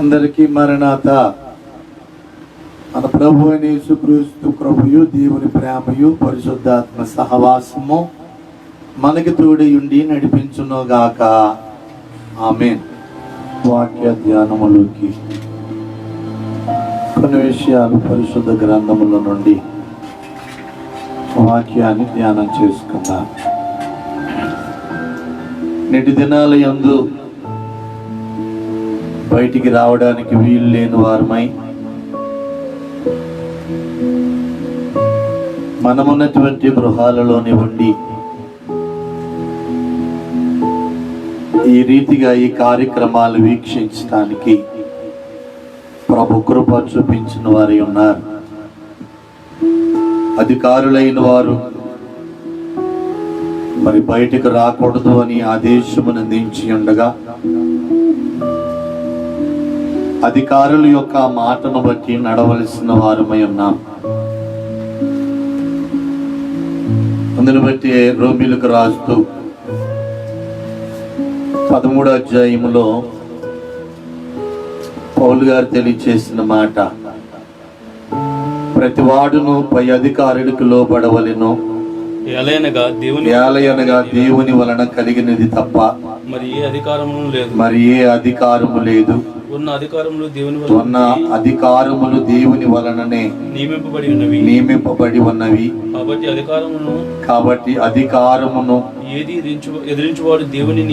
అందరికీ మరణాత. మన ప్రభు అయిన యేసుక్రీస్తు కృపయు దేవుని ప్రేమయు పరిశుద్ధాత్మ సహవాసము మనకి తోడయుండి నడిపించునుగాక. ఆమేన్. వాక్య ధ్యానములోకి కొన్ని విషయాలు పరిశుద్ధ గ్రంథముల నుండి వాక్యాన్ని ధ్యానం చేసుకుందాం. నేటి దినాల యందు బయటికి రావడానికి వీలు లేని వారమై మనమున్నటువంటి గృహాలలోనే ఉండి ఈ రీతిగా ఈ కార్యక్రమాలు వీక్షించడానికి ప్రభు కృప చూపించిన వారు ఉన్నారు. అధికారులైన వారు మరి బయటకు రాకూడదు అని ఆదేశమును దించి ఉండగా అధికారుల యొక్క మాటను బట్టి నడవలసిన వారమై ఉన్నాం. అందును బట్టి రోమీయులకు రాస్తూ 13వ అధ్యాయములో పౌలు గారు తెలియచేసిన మాట, ప్రతి వాడును పై అధికారులకు లోబడవలెను, ఏలయనగా దేవుని వలన కలిగినది తప్ప మరి ఏ అధికారము లేదు. ఉన్న అధికారములు దేవుని వలననే నియమింపబడి ఉన్నవి. కాబట్టి అధికారమును ఎదిరించువాడు దేవుని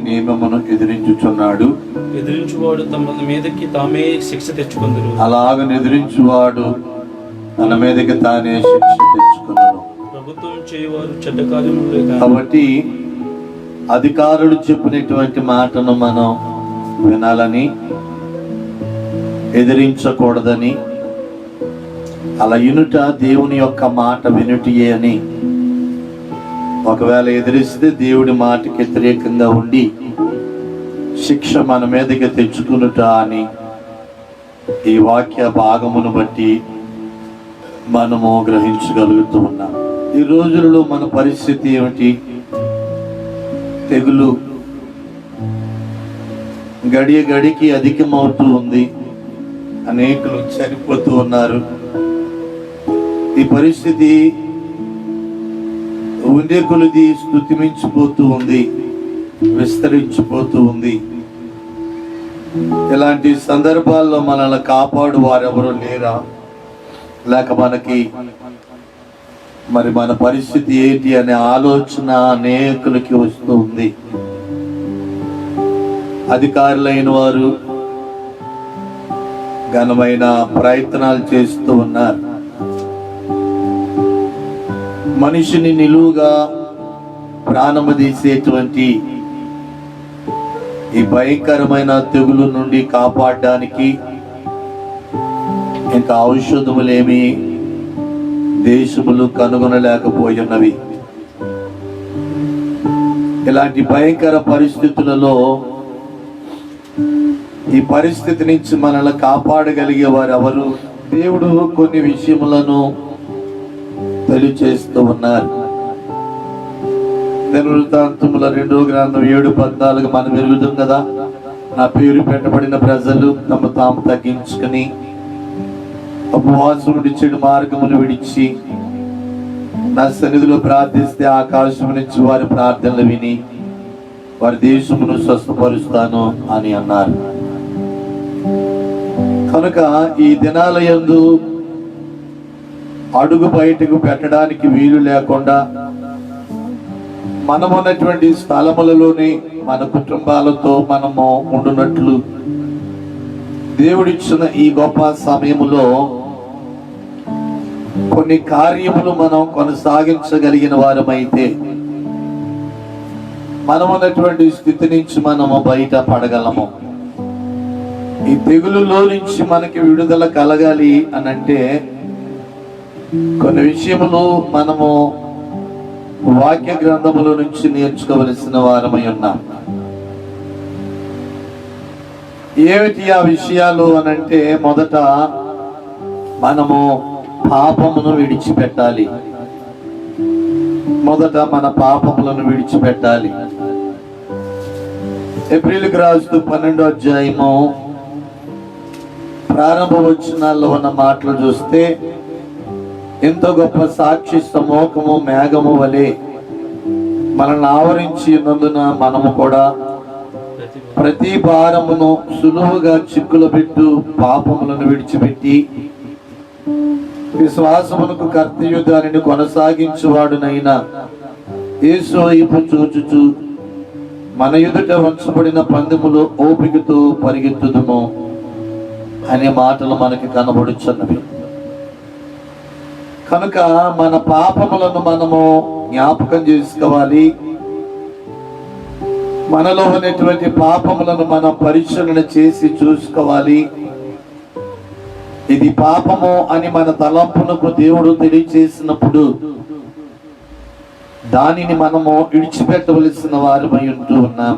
నియమమును ఎదిరించుచున్నాడు. ఎదిరించువాడు తమ మీదకి తామే శిక్ష తెచ్చుకుందరు. అలాగ ఎదిరించువాడు తన మీదకి తానే శిక్ష తెచ్చుకున్నాడు. ప్రభుత్వం చేయవారు చెడ్డ కార్యములే. కాబట్టి అధికారులు చెప్పినటువంటి మాటను మనం వినాలని, ఎదిరించకూడదని, అలా వినుట దేవుని యొక్క మాట వినుటియే అని, ఒకవేళ ఎదిరిస్తే దేవుడి మాటకి వ్యతిరేకంగా ఉండి శిక్ష మన మీదకి తెచ్చుకునుట అని ఈ వాక్య భాగమును బట్టి మనము గ్రహించగలుగుతూ ఉన్నాం. ఈ రోజులలో మన పరిస్థితి ఏమిటి? తెగులు గడియ గడికి అధికమవుతూ ఉంది. అనేకులు చనిపోతూ ఉన్నారు. ఈ పరిస్థితి ఉండే కొలది స్తుతిమించిపోతూ ఉంది, విస్తరించిపోతూ ఉంది. ఇలాంటి సందర్భాల్లో మనల్ని కాపాడు వారెవరూ లేరా? లేక మనకి మరి మన పరిస్థితి ఏంటి అనే ఆలోచన అనేకులకి వస్తూ ఉంది. అధికారులైన వారు ఘనమైన ప్రయత్నాలు చేస్తూ ఉన్నారు. మనిషిని నిలువుగా ప్రాణము తీసేటువంటి ఈ భయంకరమైన తెగులు నుండి కాపాడడానికి ఇంకా ఔషధములేమి దేశములు కనుగొనలేకపోయినవి. ఇలాంటి భయంకర పరిస్థితులలో ఈ పరిస్థితి నుంచి మనల్ని కాపాడగలిగే వారు ఎవరు? దేవుడు కొన్ని విషయములను తెలియచేస్తూ ఉన్నారు. దినవృత్తాంతముల 2వ గ్రంథం 7:14 మనం ఎరుగుతాం కదా, నా పేరు పెట్టబడిన ప్రజలు తమ తాము తగ్గించుకుని ఉపవాసముడి చెడు మార్గమును విడిచి నా సన్నిధిలో ప్రార్థిస్తే ఆకాశం నుంచి వారి ప్రార్థనలు విని వారి దేశమును స్వస్థపరుస్తాను అని అన్నారు. కనుక ఈ దినాల యందు అడుగు బయటకు పెట్టడానికి వీలు లేకుండా మనమున్నటువంటి స్థలములలోని మన కుటుంబాలతో మనము ఉండునట్లు దేవుడిచ్చిన ఈ గొప్ప సమయములో కొన్ని కార్యములు మనం కొనసాగించగలిగిన వారమైతే మనమున్నటువంటి స్థితి నుంచి మనము బయట పడగలము. ఈ తెగులులో నుంచి మనకి విడుదల కలగాలి అనంటే కొన్ని విషయములు మనము వాక్య గ్రంథముల నుంచి నేర్చుకోవలసిన వారమై ఉన్నాం. ఏమిటి ఆ విషయాలు అనంటే, మొదట మనము పాపమును విడిచిపెట్టాలి. మొదట మన పాపములను విడిచిపెట్టాలి. ఏప్రిల్కి రాస్తూ 12వ అధ్యాయము ప్రారంభ వచనాల్లో ఉన్న మాటలు చూస్తే, ఎంతో గొప్ప సాక్షి సమూహము మేఘము వలె మనల్ని ఆవరించి ఉన్నందున మనము కూడా ప్రతి భారమును సులువుగా చిక్కుల పెట్టు పాపములను విడిచిపెట్టి విశ్వాసమునకు కర్తయు దానిని కొనసాగించువాడునైనా యేసు వైపు చూచుచు మన ఎదుట ఉంచబడిన పందెములో ఓపికతో పరిగెత్తుదుము అనే మాటలు మనకి కనబడుచున్నవి. కనుక మన పాపములను మనము జ్ఞాపకం చేసుకోవాలి. మనలో ఉన్నటువంటి పాపములను మనం పరిశీలన చేసి చూసుకోవాలి. ఇది పాపము అని మన తలంపునకు దేవుడు తెలియచేసినప్పుడు దానిని మనము విడిచిపెట్టవలసిన వారమై ఉంటూ ఉన్నాం.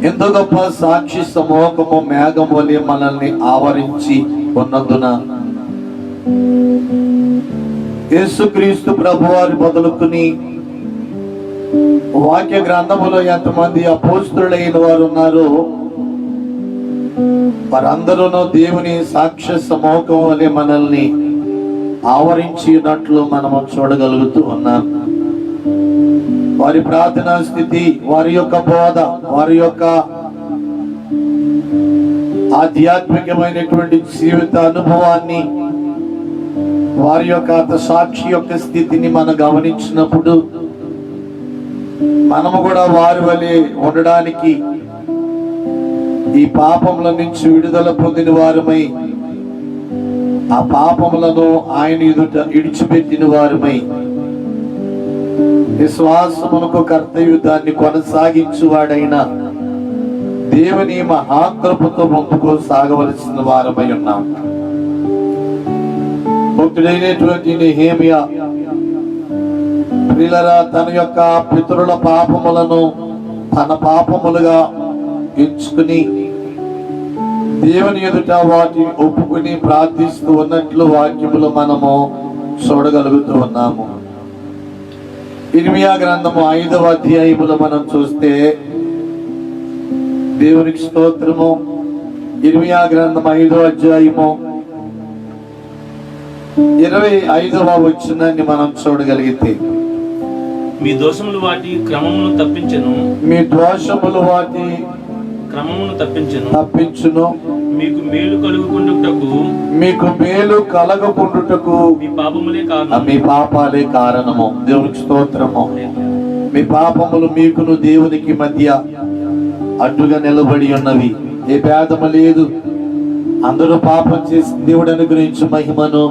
ఎంతో గొప్ప సాక్షి సమూహము మేఘం వలె మనల్ని ఆవరించి ఉన్నందున యేసుక్రీస్తు ప్రభువారి మొదలుకుని వాక్య గ్రంథములో ఎంతమంది అపోస్తులైన వారు ఉన్నారో వారందరూ దేవుని సాక్ష్య సమూహం వలె మనల్ని ఆవరించినట్లు మనము చూడగలుగుతూ ఉన్నాం. వారి ప్రార్థనా స్థితి, వారి యొక్క బోధ, వారి యొక్క ఆధ్యాత్మికమైనటువంటి జీవిత అనుభవాన్ని, వారి యొక్క సాక్షి యొక్క స్థితిని మనం గమనించినప్పుడు మనము కూడా వారి వలె ఉండడానికి, ఈ పాపముల నుంచి విడుదల పొందిన వారమై ఆ పాపములను ఆయన ఎదుట విడిచిపెట్టిన వారమై విశ్వాసమునకు కర్తయు దాన్ని కొనసాగించువాడైన దేవుని మహాకృపతో ముందుకు సాగవలసిన వారమై ఉన్నాం. భక్తుడైనటువంటి నెహెమీయా ప్రియులారా, తన యొక్క పితరుల పాపములను తన పాపములుగా ఎంచుకుని దేవుని ఎదుట వాటిని ఒప్పుకుని ప్రార్థిస్తూ ఉన్నట్లు వాక్యములు మనము చూడగలుగుతూ ఉన్నాము. ఇర్మియా గ్రంథము 5వ అధ్యాయములో మనం చూస్తే, దేవునికి స్తోత్రము, ఇర్మియా గ్రంథం 5వ అధ్యాయము 25వ వచనాన్ని మనం చూడగలిగితే, మీ దోషములు వాటి క్రమమును తప్పించెను, మీ దోషములు వాటి క్రమమును తప్పించును, మీకు మేలు కలుగుకుండుటకు, మీకు మేలు కలగకుండుటకు మీ పాపములే కారణం, మీ పాపాలే కారణము. దేవునికి స్తోత్రము. మీ పాపములు మీకును దేవునికి మధ్య అడ్డుగా నిలబడి ఉన్నవి. ఏ భేదము లేదు. అందరూ పాపం చేసి దేవుడు అనుగ్రహించు మహిమను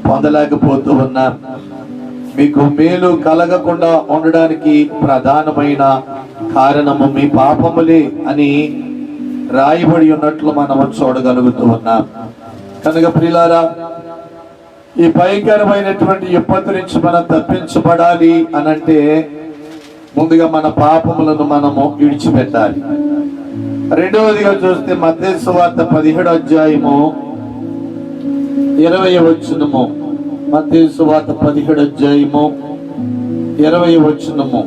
పొందలేకపోతూ ఉన్నారు. మీకు మేలు కలగకుండా ఉండడానికి ప్రధానమైన కారణము మీ పాపములే అని రాయబడి ఉన్నట్లు మనము చూడగలుగుతూ ఉన్నాం. కనుక ప్రియులారా, ఈ భయంకరమైనటువంటి విపత్తు నుంచి మనం తప్పించబడాలి అనంటే ముందుగా మన పాపములను మనము విడిచిపెట్టాలి. రెండవదిగా చూస్తే మత్తయి సువార్త 17వ అధ్యాయము 20వ వచనము, మత్తయి సువార్త 17వ అధ్యాయము 20వ వచనము.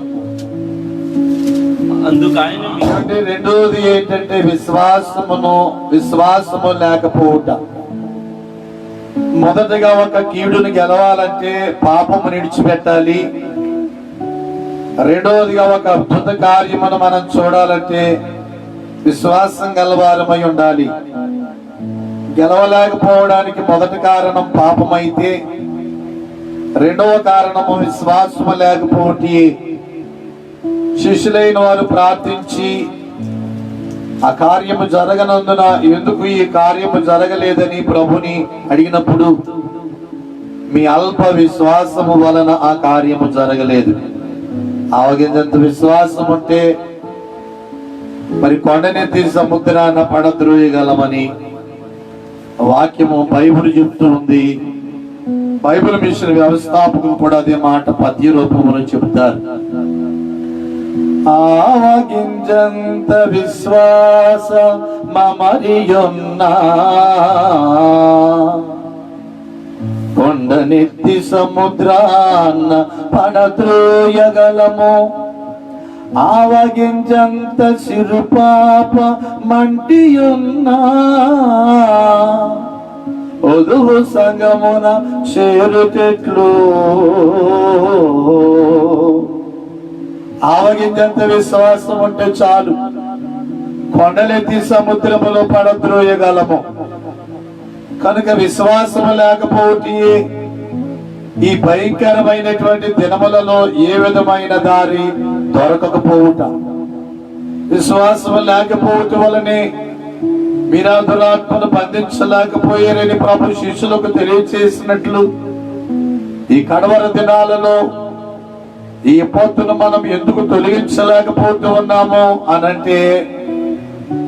అందుకని రెండోది ఏంటంటే విశ్వాసము లేకపోవుట. మొదటగా ఒక కీడును గెలవాలంటే పాపము విడిచిపెట్టాలి. రెండవదిగా ఒక అద్భుత కార్యమును మనం చూడాలంటే విశ్వాసం గలవారమై ఉండాలి. గెలవలేకపోవడానికి మొదటి కారణం పాపమైతే, రెండవ కారణము విశ్వాసము లేకపోతే. శిష్యులైన వారు ప్రార్థించి ఆ కార్యము జరగనందున ఎందుకు ఈ కార్యము జరగలేదని ప్రభుని అడిగినప్పుడు, మీ అల్ప విశ్వాసము వలన ఆ కార్యము జరగలేదు. ఆవగింజంత విశ్వాసం ఉంటే మరి కొండనెత్తి సముద్రాన పడద్రోయగలమని వాక్యము బైబిల్ చెప్తూ ఉంది. బైబిల్ మిషన్ వ్యవస్థాపకులు కూడా అదే మాట పద్య రూపంలో చెబుతారు. ఆవగింజంత విశ్వాస మమరియున్నా, కొండనెత్తి సముద్రాన్న పడద్రోయగలము. ఆవగింజంత సిరుపాప మంటియున్నా వధువు సంగమున చేరుటెట్లు. ఆవగింజంత విశ్వాసం ఉంటే చాలు, కొండలెత్తి సముద్రములో పడద్రోయగలము. కనుక విశ్వాసం లేకపోతే ఈ భయంకరమైనటువంటి దినములలో ఏ విధమైన దారి దొరకకపోవుట, విశ్వాసం లేకపోవటం వలనే మీరు దురాత్మను బంధించలేకపోయారని ప్రభు శిష్యులకు తెలియచేసినట్లు ఈ కడవర దినాలలో ఈ పొత్తును మనం ఎందుకు తొలగించలేకపోతూ ఉన్నాము అనంటే,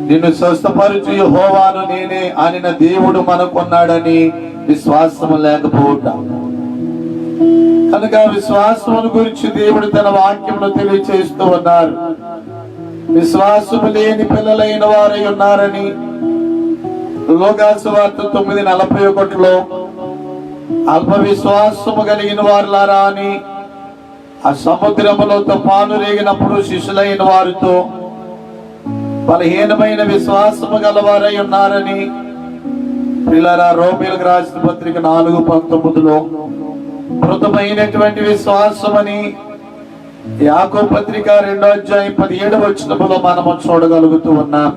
నిన్ను స్వస్థపరచు యెహోవాను నేనే అనిన దేవుడు మనకున్నాడని విశ్వాసం లేకపోవటం. కనుక విశ్వాసమును గురించి దేవుడు తన వాక్యమును తెలియచేస్తూ ఉన్నారు. విశ్వాసము లేని పిల్లలైన వారై ఉన్నారని లోకాసు వార్త 9:41 అల్ప విశ్వాసము కలిగిన వారులారా అని ఆ సముద్రములో తుఫాను రేగినప్పుడు శిష్యులైన వారితో బలహీనమైన విశ్వాసము గలవారై ఉన్నారని పిల్లరా రోమీయులకు రాసిన పత్రిక 4:19 మృతమైనటువంటి విశ్వాసమని యాకోబు పత్రిక 2:17 మనము చూడగలుగుతూ ఉన్నాం.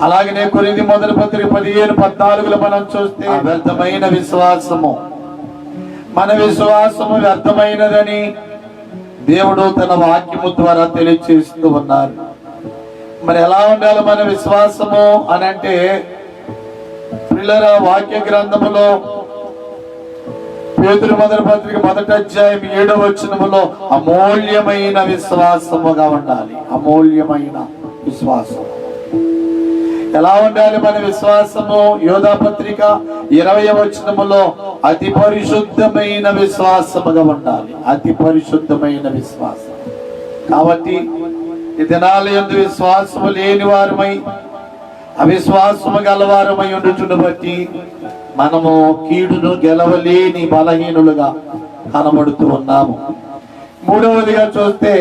అలాగనే కొరింథీ మొదటి పత్రిక 15:14 మనం చూస్తే వ్యర్థమైన విశ్వాసము, మన విశ్వాసము వ్యర్థమైనదని దేవుడు తన వాక్యము ద్వారా తెలియచేస్తూ ఉన్నారు. మరి ఎలా ఉండాలి మన విశ్వాసము అనంటే, పిల్లల వాక్య గ్రంథములో పేతురు మొదటి పత్రిక 1:7 అమూల్యమైన విశ్వాసముగా ఉండాలి. అమూల్యమైన విశ్వాసం ఎలా ఉండాలి మన విశ్వాసము? యోధా పత్రిక 20 అతి పరిశుద్ధమైన విశ్వాసముగా ఉండాలి. అతి పరిశుద్ధమైన విశ్వాసం. కాబట్టి ఈ దినాల యందు విశ్వాసము లేని వారమై అవిశ్వాసము గలవారమై ఉండుచును బట్టి మనము కీడును గెలవలేని బలహీనులుగా కనబడుతూ ఉన్నాము. మూడవదిగా చూస్తే,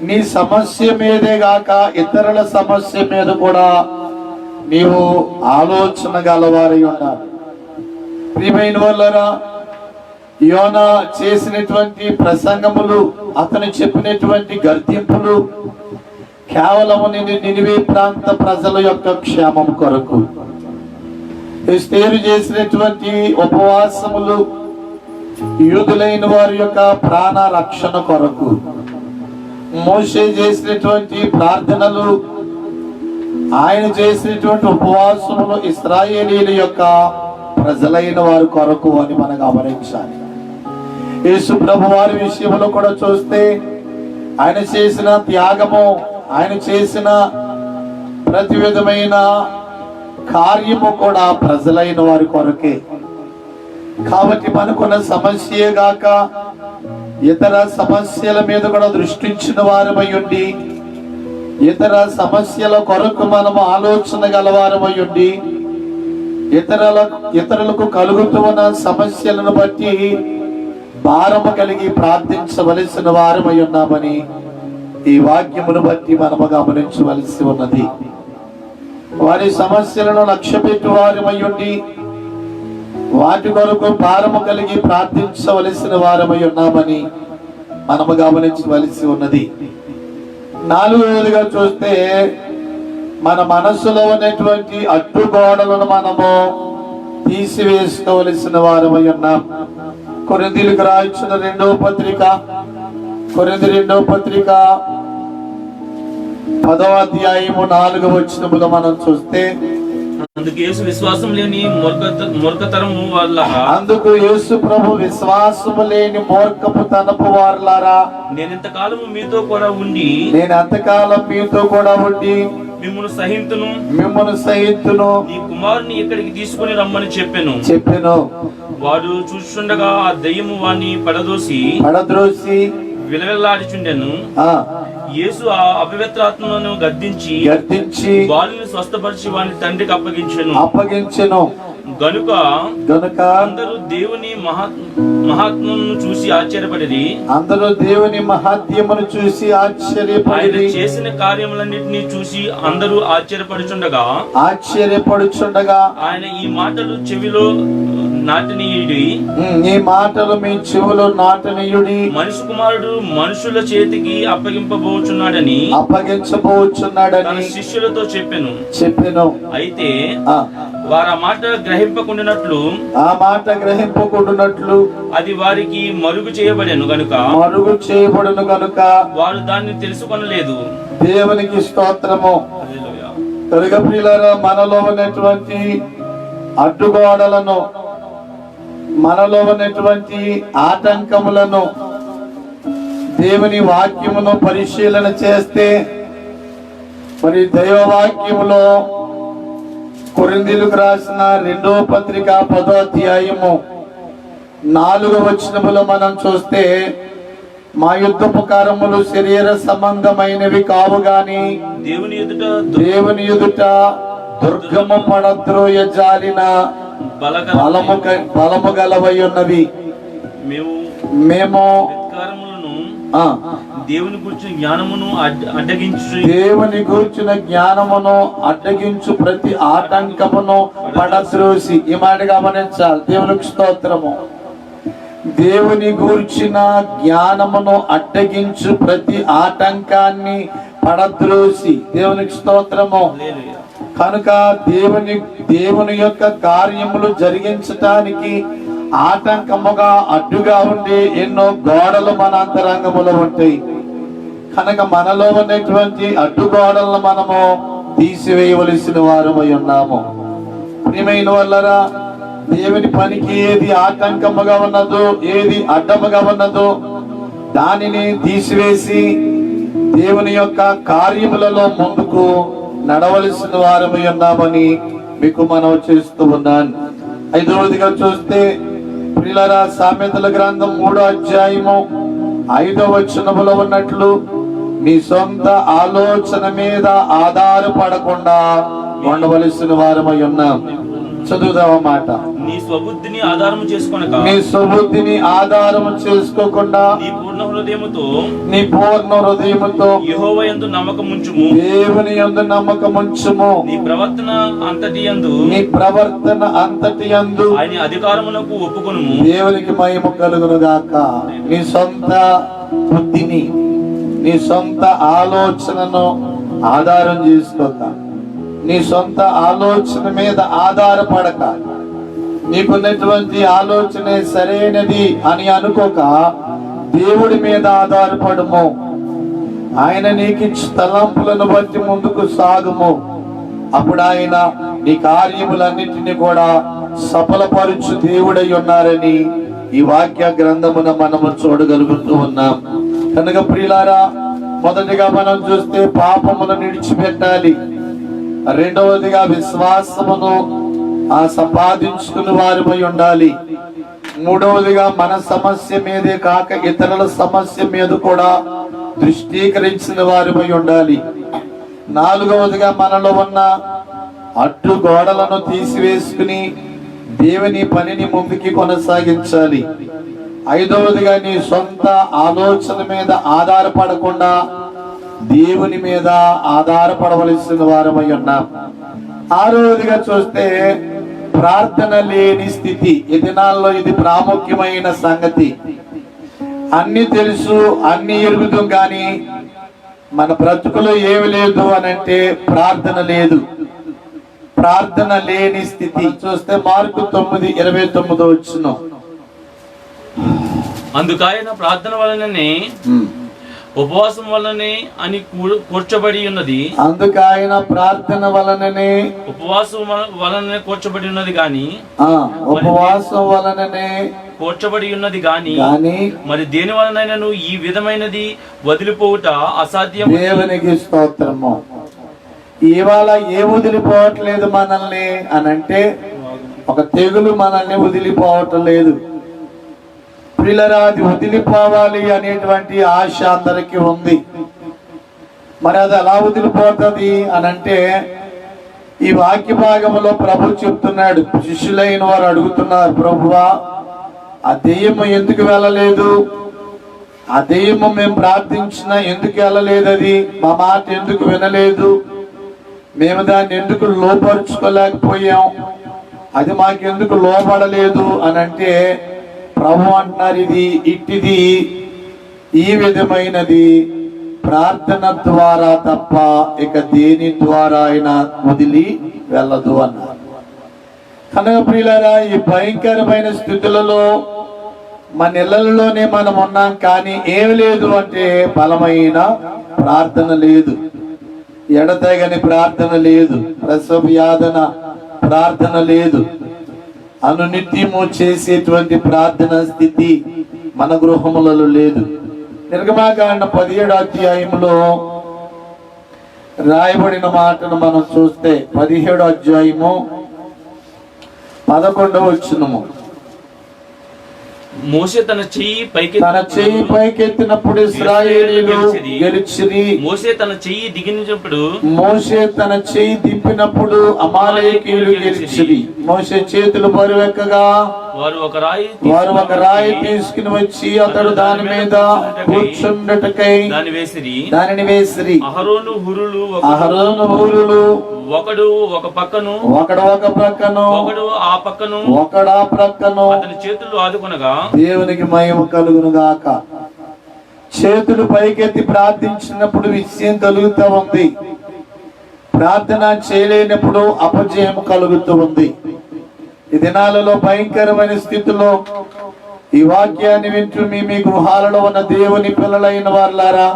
నీ సమస్య మీదే గాక ఇతరుల సమస్య మీద కూడా నీవు ఆలోచన గలవారై ఉండాలి. ప్రియమైన వాళ్ళరా, యోనా చేసినటువంటి ప్రసంగములు, అతను చెప్పినటువంటి గర్తింపులు కేవలం నినివే ప్రాంత ప్రజల యొక్క క్షేమం కొరకు, ఎస్తేరు చేసినటువంటి ఉపవాసములు యూదులైన వారి యొక్క ప్రాణ రక్షణ కొరకు, మోషే చేసినటువంటి ప్రార్థనలు, ఆయన చేసినటువంటి ఉపవాసములు ఇశ్రాయేలీయుల యొక్క ప్రజలైన వారి కొరకు అని మనం గమనించాలి. యేసు ప్రభు వారి విషయంలో కూడా చూస్తే, ఆయన చేసిన త్యాగము, ఆయన చేసిన ప్రతి విధమైన కార్యము కూడా ప్రజలైన వారి కొరకే. కాబట్టి మనకున్న సమస్యే గాక ఇతర సమస్యల మీద కూడా దృష్టించిన వారమై ఉండి, ఇతర సమస్యల కొరకు మనము ఆలోచన గలవారమై ఉండి, ఇతరులకు కలుగుతున్న సమస్యలను బట్టి భారము కలిగి ప్రార్థించవలసిన వారమై ఉన్నామని ఈ వాక్యమును బట్టి మనము గమనించవలసి ఉన్నది. వారి సమస్యలను లక్ష్య పెట్టి వారమై ఉండి వాటి కొరకు భారము కలిగి ప్రార్థించవలసిన వారమై ఉన్నామని మనము గమనించవలసి ఉన్నది. నాలుగవదిగా చూస్తే, మన మనసులో ఉన్నటువంటి అడ్డుగోడలను మనము తీసివేసుకోవలసిన వారమై ఉన్నాం. కొరింథీయులకు రాయించిన 2వ పత్రిక, కొరింథీ 2వ పత్రిక 10:4 మనం చూస్తే, అందుకు యేసు విశ్వాసం లేని మూర్ఖతరము వల్ల, అందుకు యేసు ప్రభు విశ్వాసము లేని మూర్ఖపు తనపు వారులారా, నేను ఇంతకాలము మీతో కూడా ఉండి, నేను అంతకాలం మీతో కూడా ఉండి మిమ్మును సహింతును నీ కుమారుని ఇక్కడికి తీసుకుని రమ్మని చెప్పెను. వాడు చూస్తుండగా ఆ దయ్యము వాణ్ణి పడద్రోసి విలవిల్లాడిచుండెను. యేసు ఆ అపవిత్రాత్మను గద్దించి వాళ్ళని స్వస్థపరిచి వాని తండ్రికి అప్పగించెను. గనుక అందరూ దేవుని మహాత్మ్యమును చూసి ఆశ్చర్యపడిరి. ఆయన చేసిన కార్యములన్నిటినీ చూసి అందరూ ఆశ్చర్యపడుచుండగా ఆయన ఈ మాటలు చెవిలో నాటనీయుడి, ఈ మాటలు మీ చెవులో నాటనీయుడి, మనిషి కుమారుడు మనుషుల చేతికి అప్పగించబోచున్నాడని తన శిష్యులతో చెప్పెను. అయితే వారు ఆ మాట గ్రహింపకుండానట్లు అది వారికి మరుగు చేయబడెను గనుక వారు దాన్ని తెలుసుకొనలేదు. దేవునికి స్తోత్రము. మనలో ఉన్నటువంటి అడ్డుగోడలను, మనలో ఉన్నటువంటి ఆటంకములను దేవుని వాక్యమును పరిశీలన చేస్తే, మరి దైవవాక్యములో కొరింథీయులకు రాసిన 2వ పత్రిక 10వ అధ్యాయము 4వ వచనములో మనం చూస్తే, మా యుద్ధోపకరణములు శరీర సంబంధమైనవి కావు గాని దేవుని ఎదుట దుర్గము పడద్రోయ జాలిన బలము గలవై ఉన్నవి. మేము దేవుని గురించిన జ్ఞానమును అడ్డగించు ప్రతి ఆటంకమును పడద్రోసి. ఈ మాట గమనించాలి. దేవునికి స్తోత్రము. దేవుని గూర్చిన జ్ఞానమును అడ్డగించు ప్రతి ఆటంకాన్ని పడద్రోసి. దేవునికి స్తోత్రము. కనుక దేవుని యొక్క కార్యములు జరిగించటానికి ఆటంకముగా అడ్డుగా ఉండే ఎన్నో గోడలు మన అంతరంగములో ఉంటాయి. కనుక మనలో ఉన్నటువంటి అడ్డుగోడలను మనము తీసివేయవలసిన వారమై ఉన్నాము. ప్రియమైన వాళ్ళరా, దేవుని పనికి ఏది ఆటంకముగా ఉన్నదో, ఏది అడ్డముగా ఉన్నదో దానిని తీసివేసి దేవుని యొక్క కార్యములలో ముందుకు నడవలసిన వారమై ఉన్నామని మీకు మనం చేస్తూ ఉన్నాను. 5వదిగా చూస్తే, ప్రియులారా, సామెతల గ్రంథం 3వ అధ్యాయము 5వ వచనములో ఉన్నట్లు, నీ సొంత ఆలోచన మీద ఆధారపడకుండా ఉండవలసిన వారమై ఉన్నాం. చదువుదాం మాట. నీ స్వబుద్ధిని ఆధారము చేసుకోకుండా నీ పూర్ణ హృదయముతో యెహోవా యందు నమ్మకముంచుము. దేవుని యందు నమ్మకముంచుము. నీ ప్రవర్తన అంతటి యందు ఆయన అధికారమునకు ఒప్పుకొనుము. దేవునికి మహిమ కలుగును గాక. నీ సొంత బుద్ధిని, నీ సొంత ఆలోచనను ఆధారం చేసుకోక, నీ సొంత ఆలోచన మీద ఆధారపడక, నీకున్నటువంటి ఆలోచనే సరైనది అని అనుకోక దేవుడి మీద ఆధారపడము. ఆయన నీకు తలంపులను బట్టి ముందుకు సాగుము. అప్పుడు ఆయన నీ కార్యములన్నిటిని కూడా సఫలపరుచు దేవుడై ఉన్నారని ఈ వాక్య గ్రంథమున మనము చూడగలుగుతూ ఉన్నాం. కనుక ప్రియులారా, మొదటిగా మనం చూస్తే పాపమును విడిచిపెట్టాలి. రెండవదిగా విశ్వాసమును సంపాదించుకుని వారిపై ఉండాలి. మూడవదిగా మన సమస్య మీదే కాక ఇతరుల సమస్య మీద కూడా దృష్టీకరించిన వారిపై ఉండాలి. నాలుగవదిగా మనలో ఉన్న అడ్డు గోడలను తీసివేసుకుని దేవుని పనిని ముందుకి కొనసాగించాలి. ఐదవదిగా నీ సొంత ఆలోచన మీద ఆధారపడకుండా దేవుని మీద ఆధారపడవలసిన వారమై ఉన్నాం. ఆరవదిగా చూస్తే ప్రార్థన లేని స్థితి. ఈ దినాల్లో ఇది ప్రాముఖ్యమైన సంగతి. అన్ని తెలుసు, అన్ని ఎరుగుతాం, కానీ మన బ్రతుకులో ఏమి లేదు అని అంటే ప్రార్థన లేదు. ప్రార్థన లేని స్థితి చూస్తే మార్కు 9:29 వచ్చును. అందుకాయన ప్రార్థన వలననే ఉపవాసం వలనే అని కూర్చబడి ఉన్నది. అందుకాయన ప్రార్థన వలననే ఉపవాసం వలననే కూర్చబడి ఉన్నది గాని ఉపవాసం వలననే కూర్చబడి ఉన్నది గాని మరి దేని వలనైనను ఈ విధమైనది వదిలిపోవుట అసాధ్యం. దేవునికి స్తోత్రము. ఇవాళ ఏ వదిలిపోవట్లేదు మనల్ని అనంటే, ఒక తెగులు మనల్ని వదిలిపోవటం లేదు. పిల్లరా, అది వదిలిపోవాలి అనేటువంటి ఆశ అందరికీ ఉంది. మరి అది ఎలా వదిలిపోతుంది అని అంటే, ఈ వాక్య భాగంలో ప్రభు చెప్తున్నాడు, శిష్యులైన వారు అడుగుతున్నారు, ప్రభువా ఆ దెయ్యము ఎందుకు వెళ్ళలేదు? ఆ దెయ్యము మేము ప్రార్థించినా ఎందుకు వెళ్ళలేదు? అది మా మాట ఎందుకు వినలేదు? మేము దాన్ని ఎందుకు లోపరుచుకోలేకపోయాం? అది మాకెందుకు లోపడలేదు అని అంటే, ప్రభు అంటున్నారు, ఇది ఇట్టిది ఈ విధమైనది ప్రార్థన ద్వారా తప్ప ఇక దేని ద్వారా అయినా వదిలి వెళ్ళదు అన్నారు. కనుక ప్రియులారా, ఈ భయంకరమైన స్థితులలో మన ఇళ్లలోనే మనం ఉన్నాం, కానీ ఏమి లేదు అంటే బలమైన ప్రార్థన లేదు, ఎడతెగని ప్రార్థన లేదు, ప్రసవ యాదన ప్రార్థన లేదు, అనునిత్యము చేసేటువంటి ప్రార్థన స్థితి మన గృహములలో లేదు. నిర్గమాకాండ 17వ అధ్యాయంలో రాయబడిన మాటను మనం చూస్తే 17వ అధ్యాయము 11వ వచనము, మోషే తన చెయ్యి పైకెత్తినప్పుడు ఇశ్రాయేలీయులు గెలిచిరి. మోషే తన చెయ్యి దింపినప్పుడు అమాలేకీయులు గెలిచిరి. మోషే చేతులు బరువెక్కగా వారు ఒక రాయి తీసుకుని వచ్చి అతడు దాని మీద కూర్చుండటకై దానిని వేసిరి. అహరోను హూరులు ఒకడు ఒక ప్రక్కను ఒకడు ఆ ప్రక్కను అతని చేతులు ఆదుకొనగా దేవునికి మహిమ కలుగును గాక. చేతులు పైకెత్తి ప్రార్థించినప్పుడు విజయం కలుగుతూ ఉంది, ప్రార్థన చేయలేనప్పుడు అపజయం కలుగుతూ ఉంది. ఈ దినాలలో భయంకరమైన స్థితిలో ఈ వాక్యాన్ని వింటూ మీ గృహాలలో ఉన్న దేవుని పిల్లలైన వారులారా,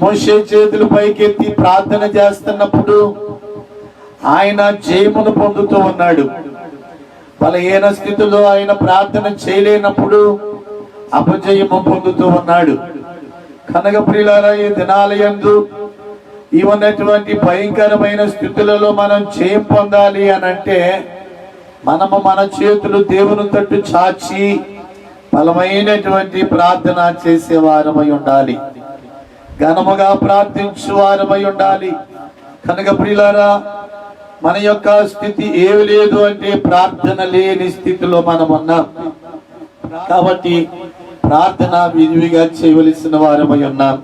మోషే చేతులు పైకెత్తి ప్రార్థన చేస్తున్నప్పుడు ఆయన జయమును పొందుతూ ఉన్నాడు. బలహీన స్థితిలో ఆయన ప్రార్థన చేయలేనప్పుడు అపజయము పొందుతూ ఉన్నాడు. కనుక ప్రియులారా, ఈ దినాలయందు ఈ ఉన్నటువంటి భయంకరమైన స్థితులలో మనం జయం పొందాలి అని అంటే, మనము మన చేతులు దేవుని తట్టు చాచి బలమైనటువంటి ప్రార్థన చేసే వారమై ఉండాలి, ఘనముగా ప్రార్థించు వారమై ఉండాలి. కనుక ప్రియులారా, మన యొక్క స్థితి ఏమి లేదు అంటే ప్రార్థన లేని స్థితిలో మనం ఉన్నాం. కాబట్టి ప్రార్థన విధిగా చేయవలసిన వారమై ఉన్నాం.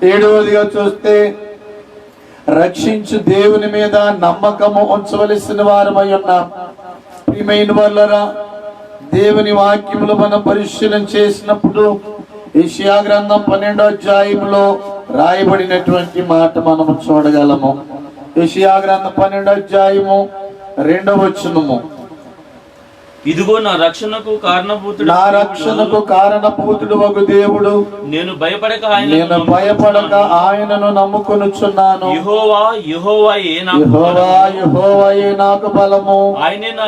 7వదిగా చూస్తే, రక్షించు దేవుని మీద నమ్మకము ఉంచవలసిన వారమై ఉన్నాం. ప్రియమైన వాళ్ళరా, దేవుని వాక్యములు మనం పరిశీలన చేసినప్పుడు యెషయా గ్రంథం 12వ అధ్యాయంలో రాయబడినటువంటి మాట మనము చూడగలము. యెషయా గ్రంథం 12వ అధ్యాయము 2వ వచనము, ఇదిగో నా రక్షణకు కారణభూతుడు వగు దేవుడు, నేను భయపడక ఆయనను నమ్ముకొనుచున్నాను. యెహోవాయే నాకు బలము, ఆయనే నా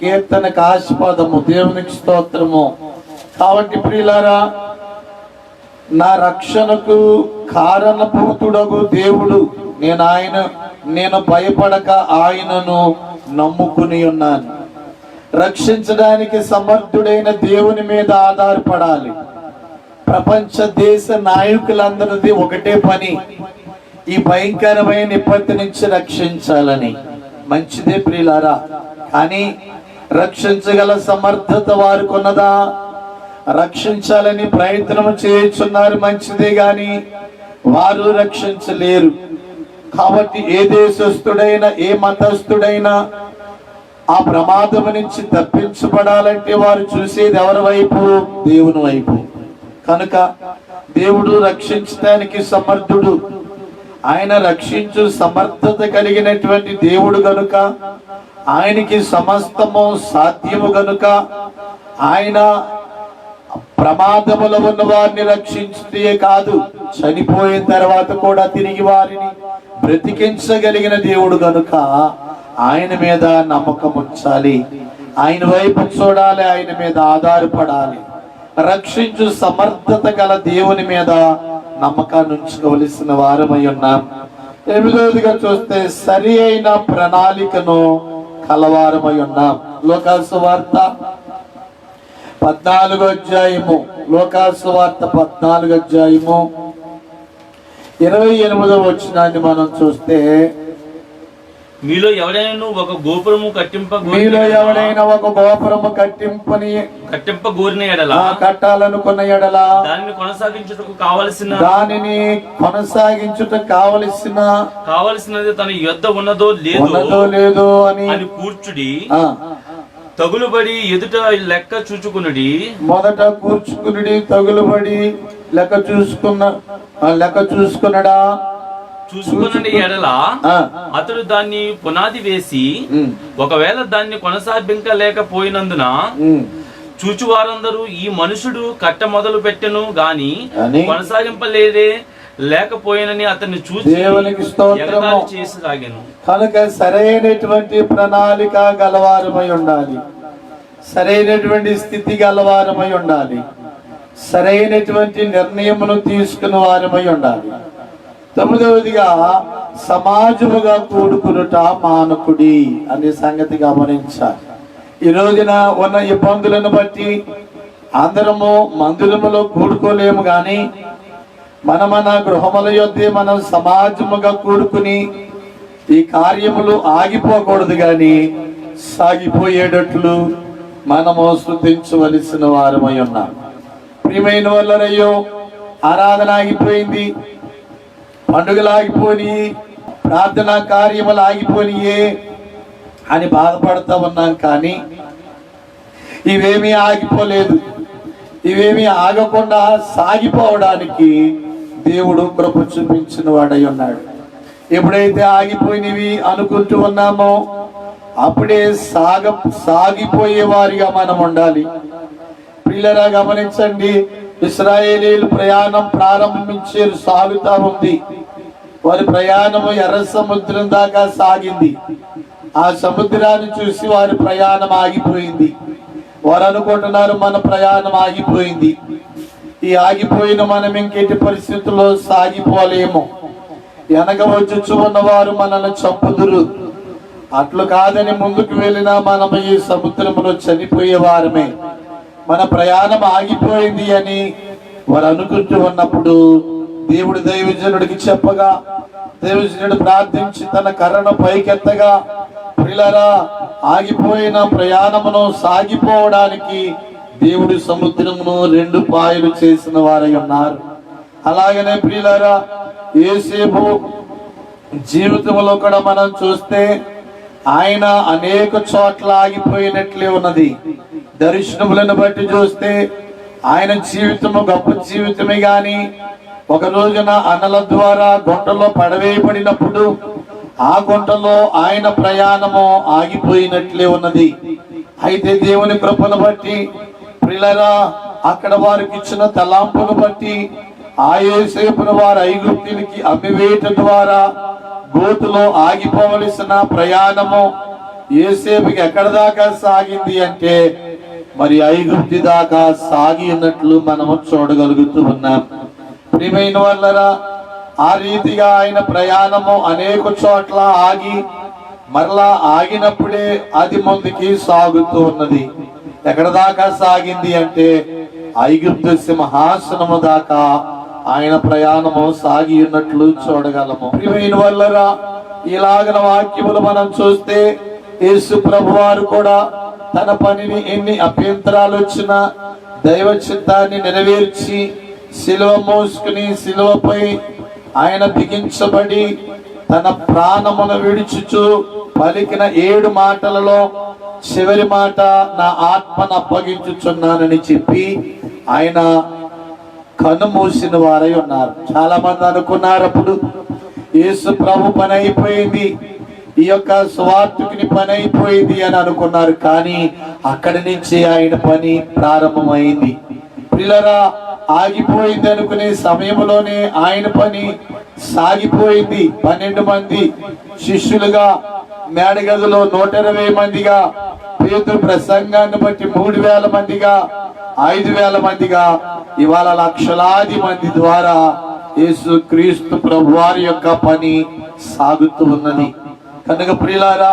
కీర్తనకాస్పదము. దేవునికి స్తోత్రము. కాబట్టి ప్రియులారా, నా రక్షణకు కారణభూతుడగు దేవుడు, నేను భయపడక ఆయనను నమ్ముకుని ఉన్నాను. రక్షించడానికి సమర్థుడైన దేవుని మీద ఆధారపడాలి. ప్రపంచ దేశ నాయకులందరిది ఒకటే పని, ఈ భయంకరమైన విపత్తు నుంచి రక్షించాలని. మంచిదే ప్రియులారా, కానీ రక్షించగల సమర్థత వారికి ఉన్నదా? రక్షించాలని ప్రయత్నం చేస్తున్నారు, మంచిదే, గాని వారు రక్షించలేరు. కాబట్టి ఏ దేశస్థుడైనా ఏ మతస్థుడైనా ఆ ప్రమాదం నుంచి తప్పించబడాలంటే వారు చూసేది ఎవరి వైపు? దేవుని వైపు. కనుక దేవుడు రక్షించడానికి సమర్థుడు, ఆయన రక్షించు సమర్థత కలిగినటువంటి దేవుడు గనుక, ఆయనకి సమస్తము సాధ్యము గనుక, ఆయన ప్రమాదములో ఉన్న వారిని రక్షించే కాదు, చనిపోయిన తర్వాత కూడా తిరిగి వారిని బ్రతికించగలిగిన దేవుడు గనుక ఆయన మీద నమ్మకం ఉంచాలి, ఆయన వైపు చూడాలి, ఆయన మీద ఆధారపడాలి. రక్షించు సమర్థత గల దేవుని మీద నమ్మకాన్ని ఉంచుకోవలసిన వారమై ఉన్నాం. 8వదిగా చూస్తే, సరి అయిన ప్రణాళికను కలవారమై ఉన్నాం. లోకాసు వార్త 14వ అధ్యాయము, లోకాసు వార్త 14వ అధ్యాయము 28వ వచనాన్ని మనం చూస్తే, మీలో ఎవడైనా ఒక గోపురము కట్టింపగోరిన ఎడల కట్టాలనుకున్న ఎడల దానిని కొనసాగించుటకు కావలసినది తన యొద్ద ఉన్నదో లేదో అని కూర్చుడి, తగులుబడి ఎదుట లెక్క చూచుకునుడి. మొదట కూర్చుకునుడి, తగులుబడి లెక్క చూసుకున్నడా చూసుకున్న ఎడల అతడు దాన్ని పునాది వేసి ఒకవేళ దాన్ని కొనసాగించలేకపోయినందున చూచువారందరూ ఈ మనుషుడు కట్ట మొదలు పెట్టెను గాని లేకపోయినని అతన్ని చూసి దేవునికి స్తోత్రము చేసాగాను. కనుక సరైనటువంటి ప్రణాళిక గలవారమై ఉండాలి, సరైనటువంటి స్థితి గలవారమై ఉండాలి, సరైనటువంటి నిర్ణయములు తీసుకున్న వారమై ఉండాలి. 9వదిగా సమాజముగా కూడుకునుట మానకుడి అనే సంగతి గమనించాలి. ఈ రోజున ఉన్న ఇబ్బందులను బట్టి అందరము మందిరములో కూడుకోలేము, గాని మన గృహముల యొద్దే మనం సమాజముగా కూడుకుని ఈ కార్యములు ఆగిపోకూడదు, గాని సాగిపోయేటట్లు మనము స్తుతించవలసిన వారమై ఉన్నాం. ప్రియమైన వాళ్ళరయ్యో, ఆరాధన ఆగిపోయింది, పండుగలు ఆగిపోయి, ప్రార్థనా కార్యములు ఆగిపోయియే అని బాధపడుతూ ఉన్నాం. కానీ ఇవేమీ ఆగిపోలేదు. ఇవేమీ ఆగకుండా సాగిపోవడానికి దేవుడు కృప చూపించిన వాడై ఉన్నాడు. ఎప్పుడైతే ఆగిపోయినవి అనుకుంటూ ఉన్నామో అప్పుడే సాగిపోయే వారిగా మనం ఉండాలి. పిల్లరా గమనించండి, ఇశ్రాయేలీయులు ప్రయాణం ప్రారంభించారు, సాగుతా ఉంది. వారి ప్రయాణము ఎర్ర సముద్రం దాకా సాగింది. ఆ సముద్రాన్ని చూసి వారి ప్రయాణం ఆగిపోయింది. వారు అనుకుంటున్నారు మన ప్రయాణం ఆగిపోయింది. ఈ ఆగిపోయిన మనం ఇంకెట్టి పరిస్థితుల్లో సాగిపోలేము, వెనక వచ్చి ఉన్నవారు మనల్ని చంపుదురు. అట్లు కాదని ముందుకు వెళ్ళినా మనం ఈ సముద్రంలో చనిపోయే వారమే. మన ప్రయాణం ఆగిపోయింది అని వారు అనుకుంటూ ఉన్నప్పుడు దేవుడు దైవజనుడికి చెప్పగా, దైవజనుడు ప్రార్థించి తన కర్రను పైకెత్తగా, ప్రియులారా, ఆగిపోయిన ప్రయాణమును సాగిపోవడానికి దేవుడు సముద్రమును 2 పాయలు చేసిన వారై ఉన్నారు. అలాగనే ప్రియులారా, యోసేపు జీవితంలో కూడా మనం చూస్తే ఆయన అనేక చోట్ల ఆగిపోయినట్లే ఉన్నది. దర్శనములను బట్టి చూస్తే ఆయన జీవితము గొప్ప జీవితమే, గాని ఒక రోజున అన్నల ద్వారా గుంటలో పడవేయబడినప్పుడు ఆ గుంటలో ఆయన ప్రయాణము ఆగిపోయినట్లే ఉన్నది. అయితే దేవుని కృపను బట్టి ప్రియులారా, అక్కడ వారికి ఇచ్చిన తలాంపును బట్టి ఆ యోసేపును వారు ఐగుప్తునికి అమ్మివేట ద్వారా గోతులో ఆగిపోవలసిన ప్రయాణము యోసేపుకి ఎక్కడ దాకా సాగింది అంటే మరి ఐగుప్తి దాకా సాగి ఉన్నట్లు మనము చూడగలుగుతూ ఉన్నాం. ప్రియమైన వాళ్ళరా, ఆ రీతిగా ఆయన ప్రయాణము అనేక చోట్ల ఆగి మరలా ఆగినప్పుడే అది ముందుకి సాగుతూ ఉన్నది. ఎక్కడ దాకా సాగింది అంటే ఐగుప్తు సింహాసనము దాకా ఆయన ప్రయాణము సాగి ఉన్నట్లు చూడగలము. ప్రియమైన వాళ్ళరా, ఇలాగన వాక్యములు మనం చూస్తే యేసు ప్రభు వారు కూడా తన పనిని ఎన్ని అభ్యంతరాలు వచ్చినా దైవ చిత్తాన్ని నెరవేర్చి శిలువ మోసుకుని శిలువపై ఆయన బిగించబడి తన ప్రాణమును విడిచుచు పలికిన 7 మాటలలో చివరి మాట, నా ఆత్మను అప్పగించుచున్నానని చెప్పి ఆయన కన్ను మూసిన వారై ఉన్నారు. చాలా మంది అనుకున్నారు అప్పుడు యేసు ప్రభు పని అయిపోయింది, ఈ యొక్క స్వార్థకుని పని అయిపోయింది అని అనుకున్నారు. కానీ అక్కడి నుంచి ఆయన పని ప్రారంభమైంది. పిల్లరా, ఆగిపోయింది అనుకునే సమయంలోనే ఆయన పని సాగిపోయింది. 12 మంది శిష్యులుగా, మేడగదిలో 120 మందిగా, పేతురు ప్రసంగాన్ని బట్టి 3000 మందిగా, 5000 మందిగా, ఇవాళ లక్షలాది మంది ద్వారా యేసు క్రీస్తు ప్రభు వారి యొక్క పని సాగుతూ ఉన్నది. కనుక ప్రియులారా,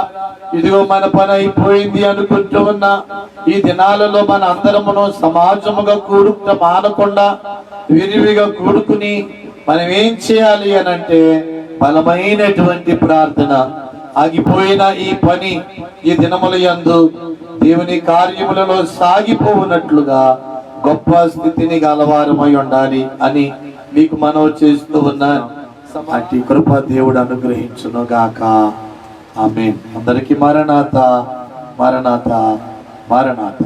ఇదిగో మన పని అయిపోయింది అనుకుంటూ ఉన్న ఈ దినాలలో మన అందరమును సమాజముగా కూడుకుట మానకుండా విరివిగా కూడుకుని మనం ఏం చేయాలి అని అంటే బలమైనటువంటి ప్రార్థన. ఆగిపోయిన ఈ పని ఈ దినముల యందు దేవుని కార్యములలో సాగిపోవునట్లుగా గొప్ప స్థితిని గలవారమై ఉండాలి అని మీకు మనవి చేస్తూ ఉన్నాను. అట్టి కృప దేవుడు అనుగ్రహించును గాక. ఆమేన్. అందరికీ మరణాత మరణాత మరణాత.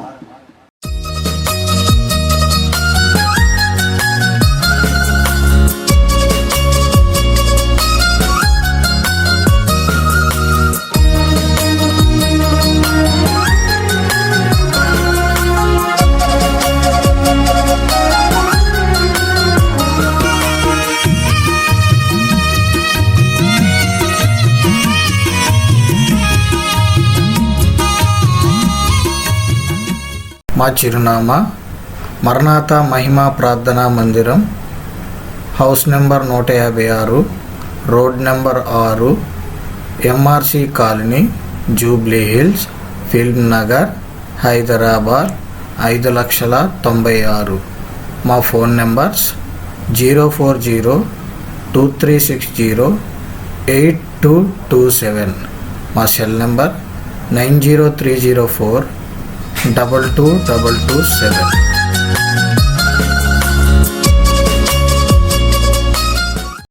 మా చిరునామా మరణాత మహిమా ప్రార్థనా మందిరం, house number 156, road number 6, MRC colony, Jubilee hills, film Nagar, Hyderabad 5,96,000. మా ఫోన్ నెంబర్స్ 04023608227. మా సెల్ నెంబర్ 90304 222227.